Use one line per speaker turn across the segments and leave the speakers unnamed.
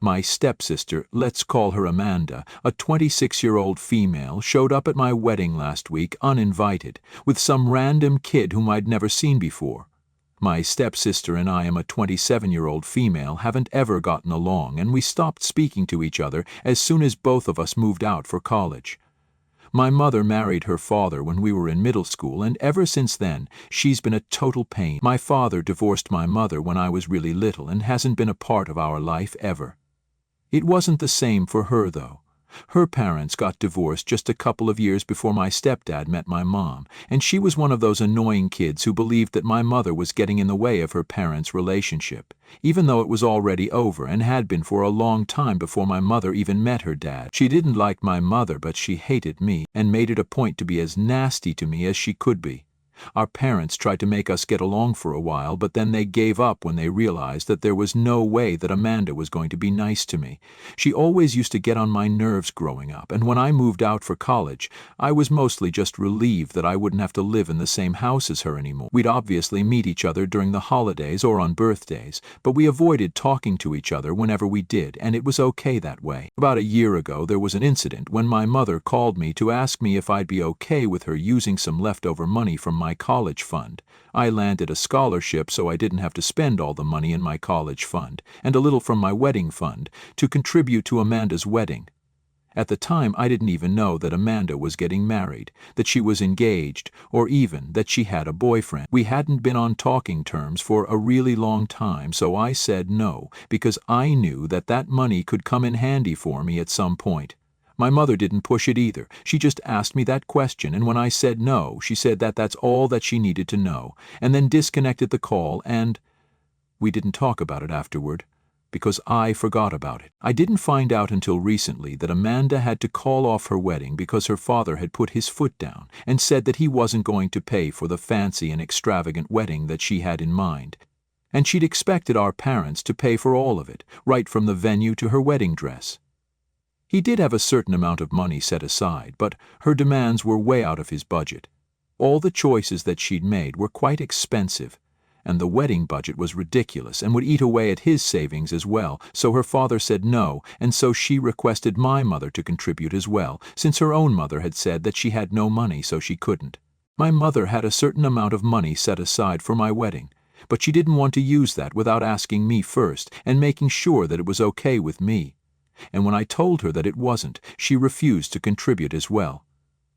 My stepsister, let's call her Amanda, a 26-year-old female, showed up at my wedding last week uninvited, with some random kid whom I'd never seen before. My stepsister and I am a 27-year-old female, haven't ever gotten along, and we stopped speaking to each other as soon as both of us moved out for college. My mother married her father when we were in middle school, and ever since then, she's been a total pain. My father divorced my mother when I was really little and hasn't been a part of our life ever. It wasn't the same for her, though. Her parents got divorced just a couple of years before my stepdad met my mom, and she was one of those annoying kids who believed that my mother was getting in the way of her parents' relationship, even though it was already over and had been for a long time before my mother even met her dad. She didn't like my mother, but she hated me and made it a point to be as nasty to me as she could be. Our parents tried to make us get along for a while, but then they gave up when they realized that there was no way that Amanda was going to be nice to me. She always used to get on my nerves growing up, and when I moved out for college, I was mostly just relieved that I wouldn't have to live in the same house as her anymore. We'd obviously meet each other during the holidays or on birthdays, but we avoided talking to each other whenever we did, and it was okay that way. About a year ago, there was an incident when my mother called me to ask me if I'd be okay with her using some leftover money from my college fund. I landed a scholarship, so I didn't have to spend all the money in my college fund, and a little from my wedding fund, to contribute to Amanda's wedding. At the time, I didn't even know that Amanda was getting married, that she was engaged, or even that she had a boyfriend. We hadn't been on talking terms for a really long time, so I said no, because I knew that that money could come in handy for me at some point. My mother didn't push it either. She just asked me that question, and when I said no, she said that that's all that she needed to know, and then disconnected the call, and we didn't talk about it afterward, because I forgot about it. I didn't find out until recently that Amanda had to call off her wedding because her father had put his foot down and said that he wasn't going to pay for the fancy and extravagant wedding that she had in mind, and she'd expected our parents to pay for all of it, right from the venue to her wedding dress. He did have a certain amount of money set aside, but her demands were way out of his budget. All the choices that she'd made were quite expensive, and the wedding budget was ridiculous and would eat away at his savings as well, so her father said no, and so she requested my mother to contribute as well, since her own mother had said that she had no money, so she couldn't. My mother had a certain amount of money set aside for my wedding, but she didn't want to use that without asking me first and making sure that it was okay with me. And when I told her that it wasn't, she refused to contribute as well.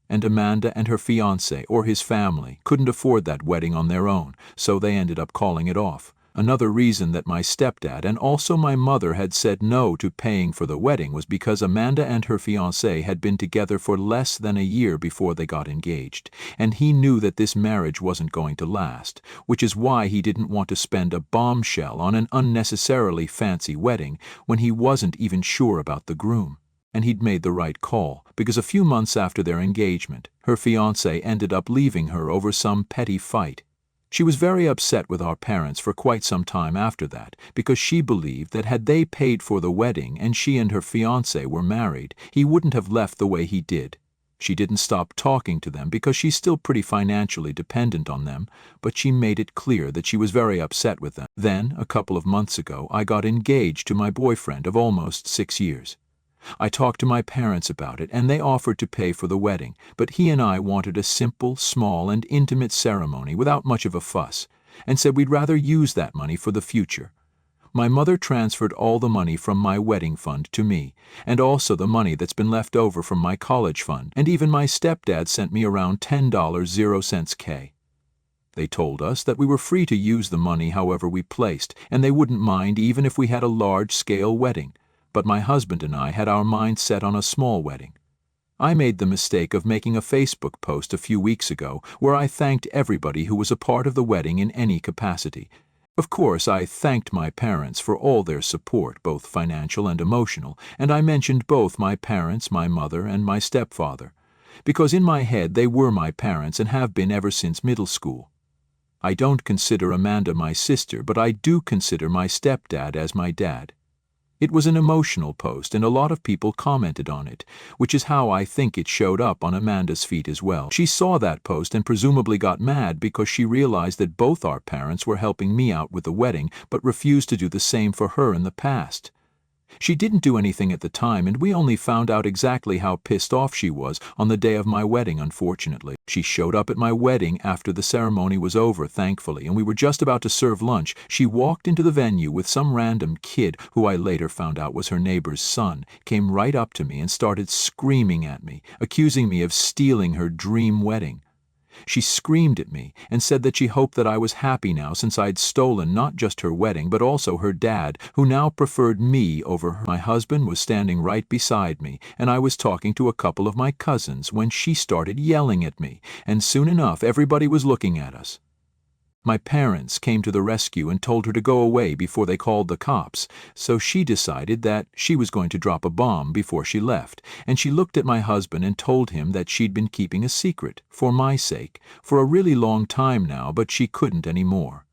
And Amanda and her fiancé, or his family, couldn't afford that wedding on their own, so they ended up calling it off. Another reason that my stepdad and also my mother had said no to paying for the wedding was because Amanda and her fiancé had been together for less than a year before they got engaged, and he knew that this marriage wasn't going to last, which is why he didn't want to spend a bombshell on an unnecessarily fancy wedding when he wasn't even sure about the groom. And he'd made the right call, because a few months after their engagement, her fiancé ended up leaving her over some petty fight. She was very upset with our parents for quite some time after that, because she believed that had they paid for the wedding and she and her fiancé were married, he wouldn't have left the way he did. She didn't stop talking to them because she's still pretty financially dependent on them, but she made it clear that she was very upset with them. Then, a couple of months ago, I got engaged to my boyfriend of almost 6 years. I talked to my parents about it, and they offered to pay for the wedding, but he and I wanted a simple, small, and intimate ceremony without much of a fuss, and said we'd rather use that money for the future. My mother transferred all the money from my wedding fund to me, and also the money that's been left over from my college fund, and even my stepdad sent me around $10.00. They told us that we were free to use the money however we placed, and they wouldn't mind even if we had a large-scale wedding. But my husband and I had our minds set on a small wedding. I made the mistake of making a Facebook post a few weeks ago where I thanked everybody who was a part of the wedding in any capacity. Of course, I thanked my parents for all their support, both financial and emotional, and I mentioned both my parents, my mother, and my stepfather, because in my head they were my parents and have been ever since middle school. I don't consider Amanda my sister, but I do consider my stepdad as my dad. It was an emotional post, and a lot of people commented on it, which is how I think it showed up on Amanda's feed as well. She saw that post and presumably got mad because she realized that both our parents were helping me out with the wedding but refused to do the same for her in the past. She didn't do anything at the time, and we only found out exactly how pissed off she was on the day of my wedding, unfortunately. She showed up at my wedding after the ceremony was over, thankfully, and we were just about to serve lunch. She walked into the venue with some random kid, who I later found out was her neighbor's son, came right up to me and started screaming at me, accusing me of stealing her dream wedding. She screamed at me and said that she hoped that I was happy now since I'd stolen not just her wedding but also her dad, who now preferred me over her. My husband was standing right beside me, and I was talking to a couple of my cousins when she started yelling at me, and soon enough everybody was looking at us. My parents came to the rescue and told her to go away before they called the cops, so she decided that she was going to drop a bomb before she left, and she looked at my husband and told him that she'd been keeping a secret, for my sake, for a really long time now, but she couldn't anymore.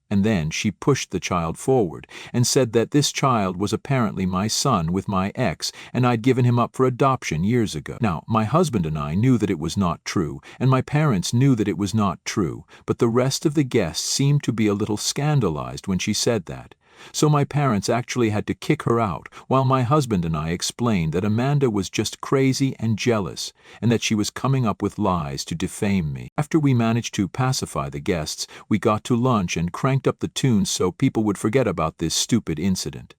And then she pushed the child forward and said that this child was apparently my son with my ex, and I'd given him up for adoption years ago. Now, my husband and I knew that it was not true, and my parents knew that it was not true, but the rest of the guests seemed to be a little scandalized when she said that. So my parents actually had to kick her out, while my husband and I explained that Amanda was just crazy and jealous, and that she was coming up with lies to defame me. After we managed to pacify the guests, we got to lunch and cranked up the tunes so people would forget about this stupid incident.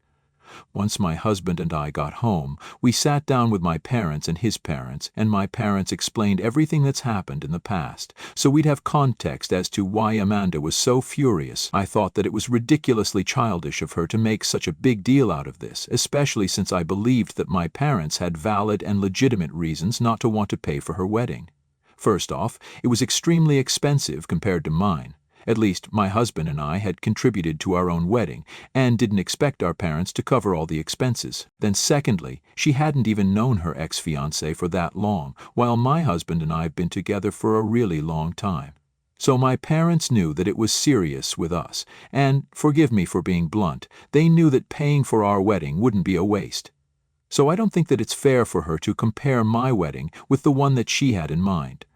Once my husband and I got home, we sat down with my parents and his parents, and my parents explained everything that's happened in the past, so we'd have context as to why Amanda was so furious. I thought that it was ridiculously childish of her to make such a big deal out of this, especially since I believed that my parents had valid and legitimate reasons not to want to pay for her wedding. First off, it was extremely expensive compared to mine. At least, my husband and I had contributed to our own wedding and didn't expect our parents to cover all the expenses. Then secondly, she hadn't even known her ex-fiancé for that long, while my husband and I have been together for a really long time. So my parents knew that it was serious with us, and, forgive me for being blunt, they knew that paying for our wedding wouldn't be a waste. So I don't think that it's fair for her to compare my wedding with the one that she had in mind.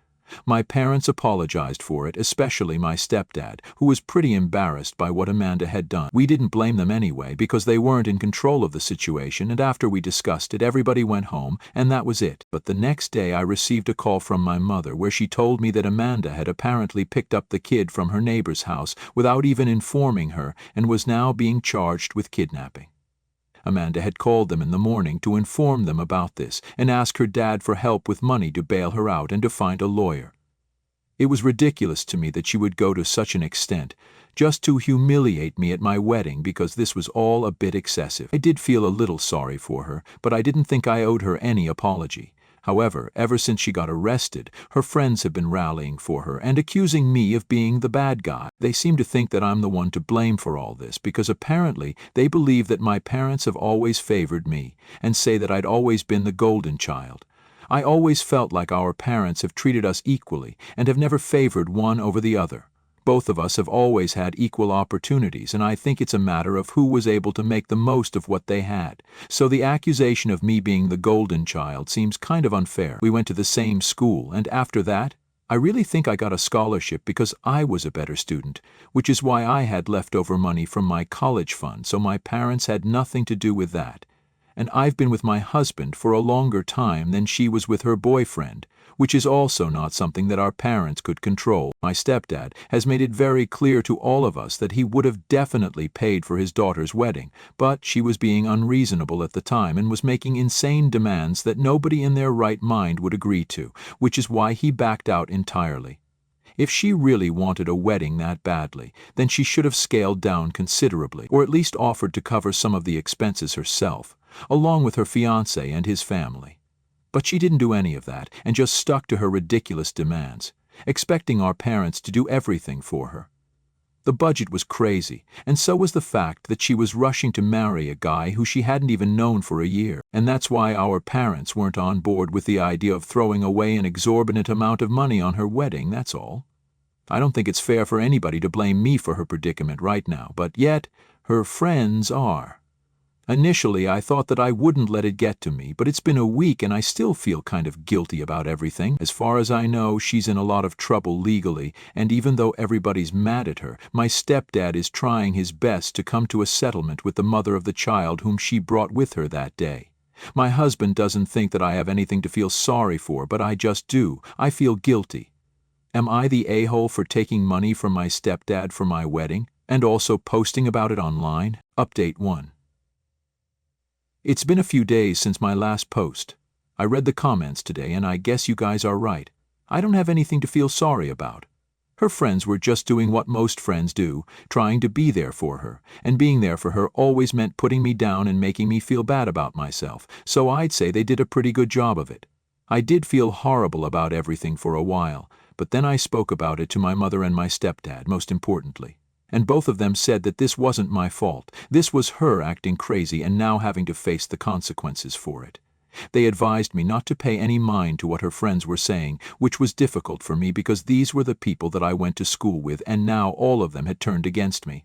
My parents apologized for it, especially my stepdad, who was pretty embarrassed by what Amanda had done. We didn't blame them anyway because they weren't in control of the situation, and after we discussed it, everybody went home, and that was it. But the next day I received a call from my mother where she told me that Amanda had apparently picked up the kid from her neighbor's house without even informing her and was now being charged with kidnapping. Amanda had called them in the morning to inform them about this and ask her dad for help with money to bail her out and to find a lawyer. It was ridiculous to me that she would go to such an extent, just to humiliate me at my wedding, because this was all a bit excessive. I did feel a little sorry for her, but I didn't think I owed her any apology. However, ever since she got arrested, her friends have been rallying for her and accusing me of being the bad guy. They seem to think that I'm the one to blame for all this because apparently they believe that my parents have always favored me and say that I'd always been the golden child. I always felt like our parents have treated us equally and have never favored one over the other. Both of us have always had equal opportunities, and I think it's a matter of who was able to make the most of what they had. So the accusation of me being the golden child seems kind of unfair. We went to the same school, and after that, I really think I got a scholarship because I was a better student, which is why I had leftover money from my college fund, so my parents had nothing to do with that. And I've been with my husband for a longer time than she was with her boyfriend, which is also not something that our parents could control. My stepdad has made it very clear to all of us that he would have definitely paid for his daughter's wedding, but she was being unreasonable at the time and was making insane demands that nobody in their right mind would agree to, which is why he backed out entirely. If she really wanted a wedding that badly, then she should have scaled down considerably, or at least offered to cover some of the expenses herself, along with her fiancé and his family. But she didn't do any of that and just stuck to her ridiculous demands, expecting our parents to do everything for her. The budget was crazy, and so was the fact that she was rushing to marry a guy who she hadn't even known for a year, and that's why our parents weren't on board with the idea of throwing away an exorbitant amount of money on her wedding, that's all. I don't think it's fair for anybody to blame me for her predicament right now, but yet her friends are. Initially, I thought that I wouldn't let it get to me, but it's been a week and I still feel kind of guilty about everything. As far as I know, she's in a lot of trouble legally, and even though everybody's mad at her, my stepdad is trying his best to come to a settlement with the mother of the child whom she brought with her that day. My husband doesn't think that I have anything to feel sorry for, but I just do. I feel guilty. Am I the a-hole for taking money from my stepdad for my wedding, and also posting about it online? Update 1. It's been a few days since my last post. I read the comments today and I guess you guys are right. I don't have anything to feel sorry about. Her friends were just doing what most friends do, trying to be there for her, and being there for her always meant putting me down and making me feel bad about myself, so I'd say they did a pretty good job of it. I did feel horrible about everything for a while, but then I spoke about it to my mother and my stepdad, most importantly. And both of them said that this wasn't my fault. This was her acting crazy and now having to face the consequences for it. They advised me not to pay any mind to what her friends were saying, which was difficult for me because these were the people that I went to school with and now all of them had turned against me.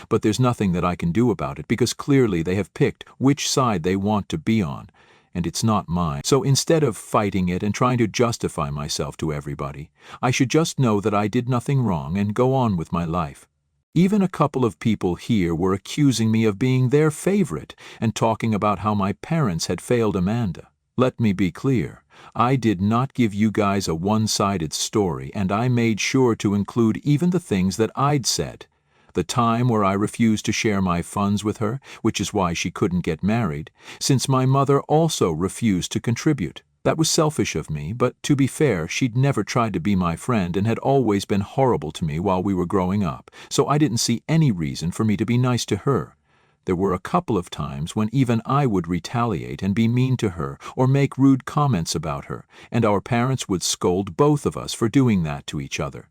But there's nothing that I can do about it because clearly they have picked which side they want to be on, and it's not mine. So instead of fighting it and trying to justify myself to everybody, I should just know that I did nothing wrong and go on with my life. Even a couple of people here were accusing me of being their favorite and talking about how my parents had failed Amanda. Let me be clear, I did not give you guys a one-sided story, and I made sure to include even the things that I'd said. The time where I refused to share my funds with her, which is why she couldn't get married, since my mother also refused to contribute. That was selfish of me, but to be fair, she'd never tried to be my friend and had always been horrible to me while we were growing up, so I didn't see any reason for me to be nice to her. There were a couple of times when even I would retaliate and be mean to her or make rude comments about her, and our parents would scold both of us for doing that to each other.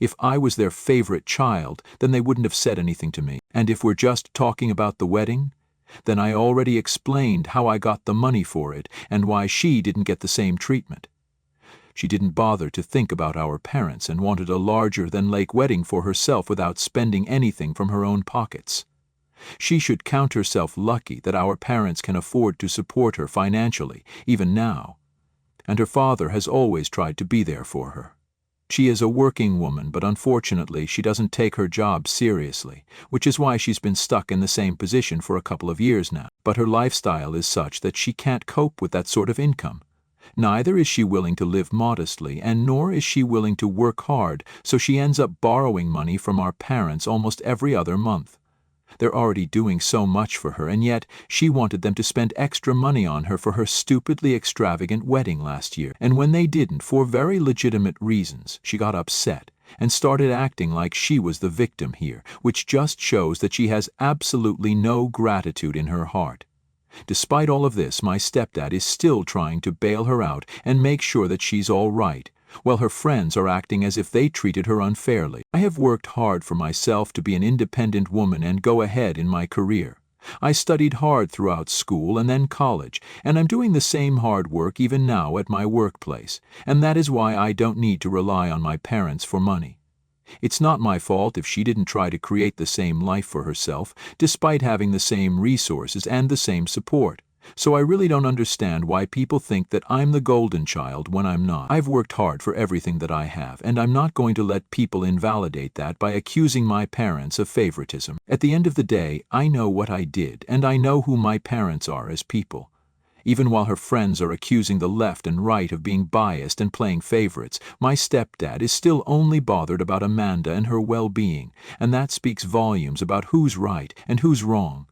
If I was their favorite child, then they wouldn't have said anything to me. And if we're just talking about the wedding, then I already explained how I got the money for it and why she didn't get the same treatment. She didn't bother to think about our parents and wanted a larger-than-life wedding for herself without spending anything from her own pockets. She should count herself lucky that our parents can afford to support her financially, even now. And her father has always tried to be there for her. She is a working woman, but unfortunately she doesn't take her job seriously, which is why she's been stuck in the same position for a couple of years now. But her lifestyle is such that she can't cope with that sort of income. Neither is she willing to live modestly, and nor is she willing to work hard, so she ends up borrowing money from our parents almost every other month. They're already doing so much for her, and yet she wanted them to spend extra money on her for her stupidly extravagant wedding last year. And when they didn't, for very legitimate reasons, she got upset and started acting like she was the victim here, which just shows that she has absolutely no gratitude in her heart. Despite all of this, my stepdad is still trying to bail her out and make sure that she's all right, while her friends are acting as if they treated her unfairly. I have worked hard for myself to be an independent woman and go ahead in my career. I studied hard throughout school and then college, and I'm doing the same hard work even now at my workplace, and that is why I don't need to rely on my parents for money. It's not my fault if she didn't try to create the same life for herself, despite having the same resources and the same support. So I really don't understand why people think that I'm the golden child when I'm not. I've worked hard for everything that I have, and I'm not going to let people invalidate that by accusing my parents of favoritism. At the end of the day, I know what I did, and I know who my parents are as people. Even while her friends are accusing the left and right of being biased and playing favorites, my stepdad is still only bothered about Amanda and her well-being, and that speaks volumes about who's right and who's wrong.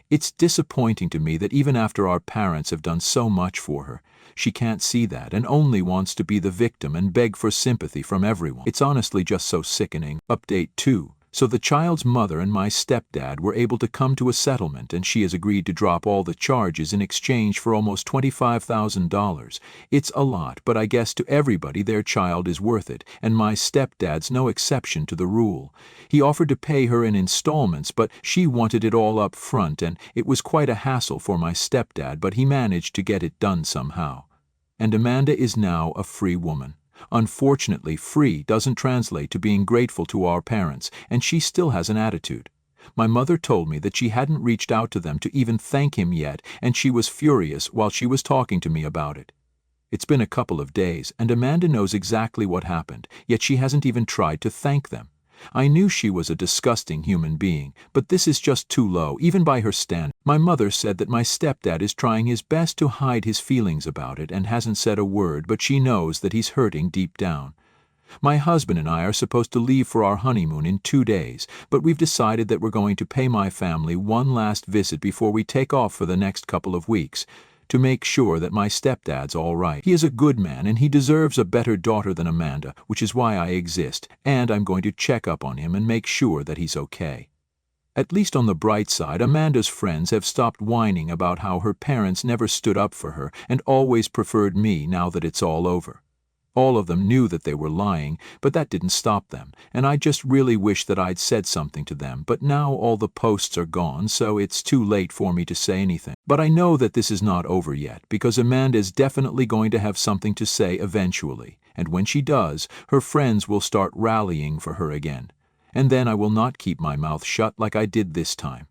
It's disappointing to me that even after our parents have done so much for her, she can't see that and only wants to be the victim and beg for sympathy from everyone. It's honestly just so sickening. Update 2. So the child's mother and my stepdad were able to come to a settlement, and she has agreed to drop all the charges in exchange for almost $25,000. It's a lot, but I guess to everybody their child is worth it, and my stepdad's no exception to the rule. He offered to pay her in installments, but she wanted it all up front, and it was quite a hassle for my stepdad, but he managed to get it done somehow. And Amanda is now a free woman. Unfortunately, free doesn't translate to being grateful to our parents, and she still has an attitude. My mother told me that she hadn't reached out to them to even thank him yet, and she was furious while she was talking to me about it. It's been a couple of days, and Amanda knows exactly what happened, yet she hasn't even tried to thank them. I knew she was a disgusting human being, but this is just too low, even by her standard. My mother said that my stepdad is trying his best to hide his feelings about it and hasn't said a word, but she knows that he's hurting deep down. My husband and I are supposed to leave for our honeymoon in 2 days, but we've decided that we're going to pay my family one last visit before we take off for the next couple of weeks, to make sure that my stepdad's all right. He is a good man and he deserves a better daughter than Amanda, which is why I exist, and I'm going to check up on him and make sure that he's okay. At least on the bright side, Amanda's friends have stopped whining about how her parents never stood up for her and always preferred me now that it's all over. All of them knew that they were lying, but that didn't stop them, and I just really wish that I'd said something to them, but now all the posts are gone, so it's too late for me to say anything. But I know that this is not over yet, because Amanda is definitely going to have something to say eventually, and when she does, her friends will start rallying for her again. And then I will not keep my mouth shut like I did this time.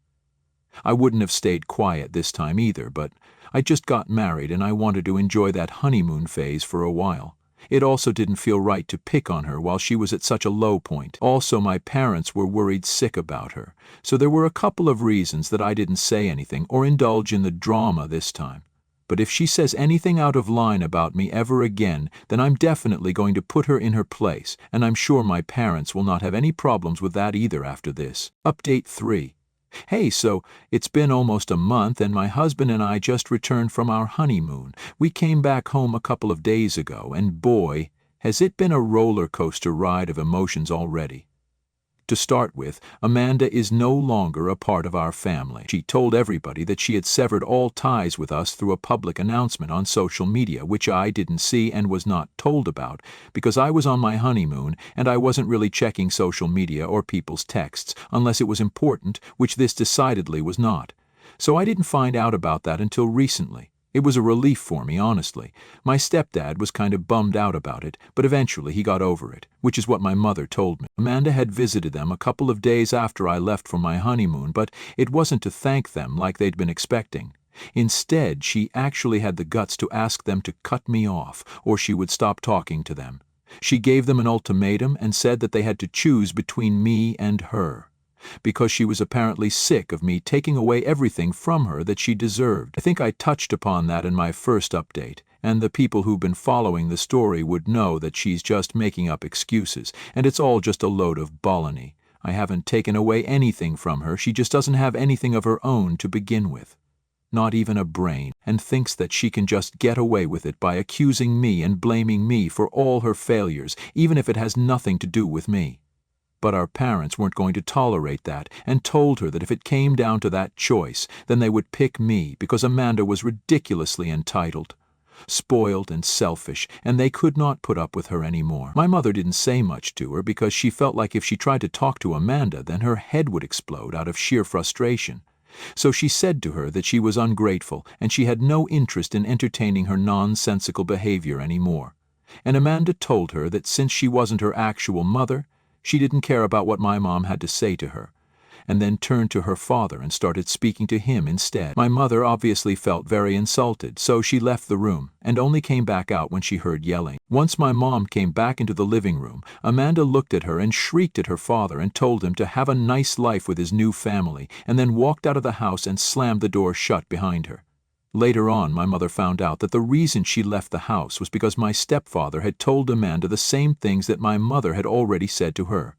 I wouldn't have stayed quiet this time either, but I just got married and I wanted to enjoy that honeymoon phase for a while. It also didn't feel right to pick on her while she was at such a low point. Also, my parents were worried sick about her, so there were a couple of reasons that I didn't say anything or indulge in the drama this time. But if she says anything out of line about me ever again, then I'm definitely going to put her in her place, and I'm sure my parents will not have any problems with that either after this. Update 3. Hey, so it's been almost a month and my husband and I just returned from our honeymoon. We came back home a couple of days ago, and boy, has it been a roller coaster ride of emotions already. To start with, Amanda is no longer a part of our family. She told everybody that she had severed all ties with us through a public announcement on social media, which I didn't see and was not told about, because I was on my honeymoon and I wasn't really checking social media or people's texts, unless it was important, which this decidedly was not. So I didn't find out about that until recently. It was a relief for me, honestly. My stepdad was kind of bummed out about it, but eventually he got over it, which is what my mother told me. Amanda had visited them a couple of days after I left for my honeymoon, but it wasn't to thank them like they'd been expecting. Instead, she actually had the guts to ask them to cut me off, or she would stop talking to them. She gave them an ultimatum and said that they had to choose between me and her, because she was apparently sick of me taking away everything from her that she deserved. I think I touched upon that in my first update, and the people who've been following the story would know that she's just making up excuses, and it's all just a load of baloney. I haven't taken away anything from her, she just doesn't have anything of her own to begin with. Not even a brain, and thinks that she can just get away with it by accusing me and blaming me for all her failures, even if it has nothing to do with me. But our parents weren't going to tolerate that and told her that if it came down to that choice, then they would pick me because Amanda was ridiculously entitled, spoiled and selfish, and they could not put up with her anymore. My mother didn't say much to her because she felt like if she tried to talk to Amanda, then her head would explode out of sheer frustration. So she said to her that she was ungrateful and she had no interest in entertaining her nonsensical behavior anymore. And Amanda told her that since she wasn't her actual mother, she didn't care about what my mom had to say to her, and then turned to her father and started speaking to him instead. My mother obviously felt very insulted, so she left the room and only came back out when she heard yelling. Once my mom came back into the living room, Amanda looked at her and shrieked at her father and told him to have a nice life with his new family, and then walked out of the house and slammed the door shut behind her. Later on, my mother found out that the reason she left the house was because my stepfather had told Amanda the same things that my mother had already said to her,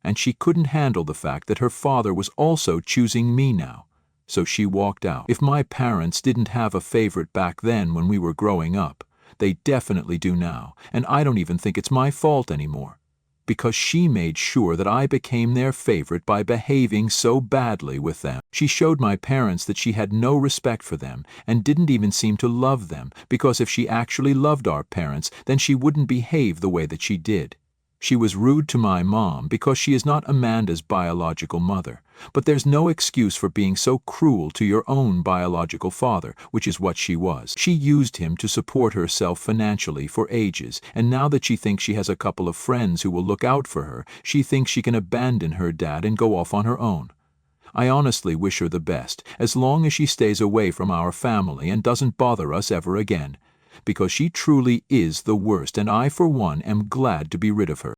and she couldn't handle the fact that her father was also choosing me now, so she walked out. If my parents didn't have a favorite back then when we were growing up, they definitely do now, and I don't even think it's my fault anymore, because she made sure that I became their favorite by behaving so badly with them. She showed my parents that she had no respect for them and didn't even seem to love them, because if she actually loved our parents, then she wouldn't behave the way that she did. She was rude to my mom because she is not Amanda's biological mother, but there's no excuse for being so cruel to your own biological father, which is what she was. She used him to support herself financially for ages, and now that she thinks she has a couple of friends who will look out for her, she thinks she can abandon her dad and go off on her own. I honestly wish her the best, as long as she stays away from our family and doesn't bother us ever again, because she truly is the worst, and I, for one, am glad to be rid of her.